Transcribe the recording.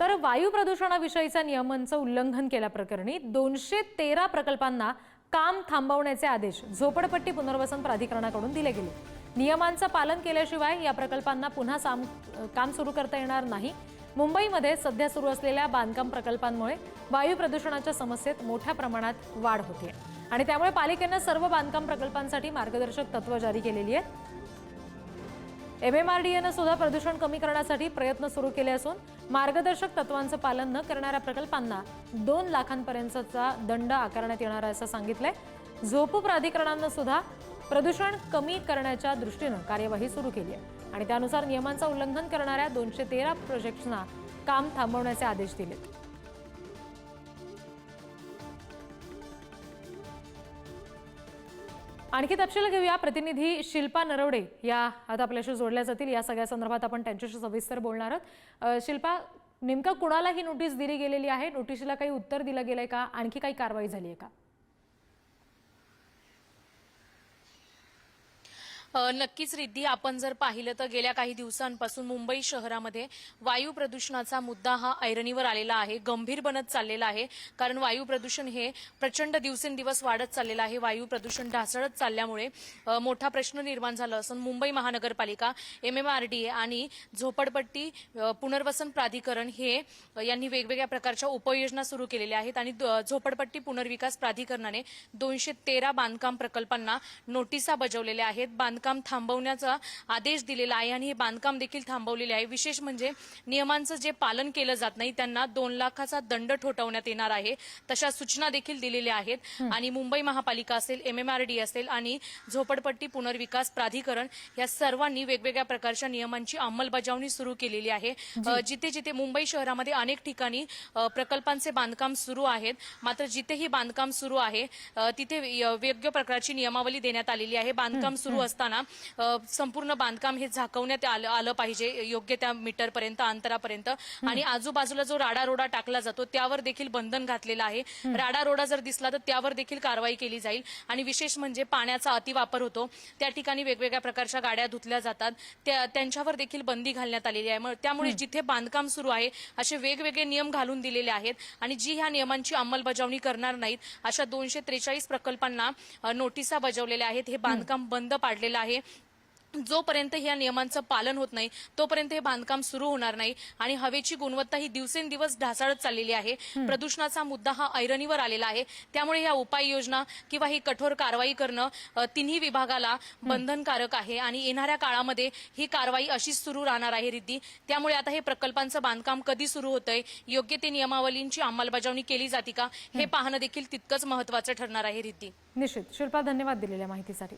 तर वायू प्रदूषणाविषयीच्या नियमांचं उल्लंघन केल्याप्रकरणी 213 प्रकल्पांना काम थांबवण्याचे आदेश झोपडपट्टी पुनर्वसन प्राधिकरणाकडून दिले गेले। नियमांचं पालन केल्याशिवाय या प्रकल्पांना पुन्हा काम सुरू करता येणार नाही। मुंबईमध्ये सध्या सुरू असलेल्या बांधकाम प्रकल्पांमुळे वायू प्रदूषणाच्या समस्येत मोठ्या प्रमाणात वाढ होते आणि त्यामुळे पालिकेने सर्व बांधकाम प्रकल्पांसाठी मार्गदर्शक तत्त्व जारी केलेली आहेत। MMRDAने सुद्धा प्रदूषण कमी करण्यासाठी प्रयत्न सुरू केले असून मार्गदर्शक तत्वांचं पालन न करणाऱ्या प्रकल्पांना 2 लाखांपर्यंतचा दंड आकारण्यात येणार आहे असं सांगितलंय। झोपू प्राधिकरणाने सुद्धा प्रदूषण कमी करण्याच्या दृष्टीने कार्यवाही सुरू केली आहे आणि त्यानुसार नियमांचं उल्लंघन करणाऱ्या 213 प्रोजेक्ट्सना काम थांबवण्याचे आदेश दिलेत। आणखी तपशील घेऊया। प्रतिनिधी शिल्पा नरवडे या आता आपल्याशी जोडल्या जातील। या सगळ्या संदर्भात आपण त्यांच्याशी सविस्तर बोलणार आहोत। शिल्पा, नेमका कुणाला ही नोटीस दिली गेलेली आहे? नोटीसला काही उत्तर दिलं गेलंय का? आणखी काही कारवाई झाली आहे का? नक्कीच रिद्धी, आपण जर पाहिलं तर गेल्या काही दिवसांपासून मुंबई शहरामध्ये वायू प्रदूषणाचा मुद्दा हा ऐरणीवर आलेला आहे, गंभीर बनत चाललेला आहे। कारण वायू प्रदूषण हे प्रचंड दिवसेंदिवस वाढत चाललेलं आहे। वायू प्रदूषण ढासळत चालल्यामुळे मोठा प्रश्न निर्माण झाला असून मुंबई महानगरपालिका, MMRDA आणि झोपडपट्टी पुनर्वसन प्राधिकरण हे यांनी वेगवेगळ्या प्रकारच्या उपाययोजना सुरू केलेल्या आहेत आणि झोपडपट्टी पुनर्विकास प्राधिकरणाने 213 बांधकाम प्रकल्पांना नोटिसा बजावलेल्या आहेत। बांधकाम थांबवण्याचा आदेश दिलेला आहे आणि हे बांधकाम देखील थांबवलेले आहे। विशेष म्हणजे नियमांचं जे पालन केलं जात नाही त्यांना 2 लाखाचा दंड ठोठावण्यात येणार आहे, तशा सूचना देखील दिलेल्या आहेत। आणि मुंबई महापालिका असेल, MMRDA असेल आणि झोपडपट्टी पुनर्विकास प्राधिकरण या सर्वांनी वेगवेगळ्या प्रकारच्या नियमांची अंमलबजावणी सुरू केलेली आहे। जिथे जिथे मुंबई शहरामध्ये अनेक ठिकाणी प्रकल्पांचे बांधकाम सुरू आहेत, मात्र जिथेही बांधकाम सुरू आहे तिथे योग्य प्रकारची नियमावली देण्यात आलेली आहे। बांधकाम सुरू असताना संपूर्ण बांधकाम हे झाकवण्यात आलं पाहिजे योग्य त्या मीटरपर्यंत अंतरापर्यंत आणि आजूबाजूला जो राडारोडा टाकला जातो त्यावर देखील बंधन घातलेलं आहे। राडारोडा जर दिसला तर त्यावर देखील कारवाई केली जाईल आणि विशेष म्हणजे पाण्याचा अतिवापर होतो, त्या ठिकाणी वेगवेगळ्या प्रकारच्या गाड्या धुतल्या जातात, त्यांच्यावर देखील बंदी घालण्यात आलेली आहे। त्यामुळे जिथे बांधकाम सुरू आहे असे वेगवेगळे नियम घालून दिलेले आहेत आणि जी ह्या नियमांची अंमलबजावणी करणार नाहीत अशा 243 प्रकल्पांना नोटिसा बजावलेल्या आहेत। हे बांधकाम बंद पाडलेलं आहे। जोपर्यंत या नियमांचं पालन होत नाही तोपर्यंत हे बांधकाम सुरू होणार नाही आणि हवेची गुणवत्ता ही दिवसेंदिवस ढासळत चाललेली आहे। प्रदूषणाचा मुद्दा हा ऐरणीवर आलेला आहे, त्यामुळे या उपाययोजना किंवा ही कठोर कारवाई करणं तिन्ही विभागाला बंधनकारक आहे आणि येणाऱ्या काळामध्ये ही कारवाई अशीच सुरू राहणार आहे रिद्धी। त्यामुळे आता हे प्रकल्पांचं बांधकाम कधी सुरू होतंय, योग्य ते नियमावलींची अंमलबजावणी केली जाते का हे पाहणं देखील तितकंच महत्त्वाचं ठरणार आहे रिद्धी। निश्चित शिल्पा, धन्यवाद दिलेल्या माहितीसाठी।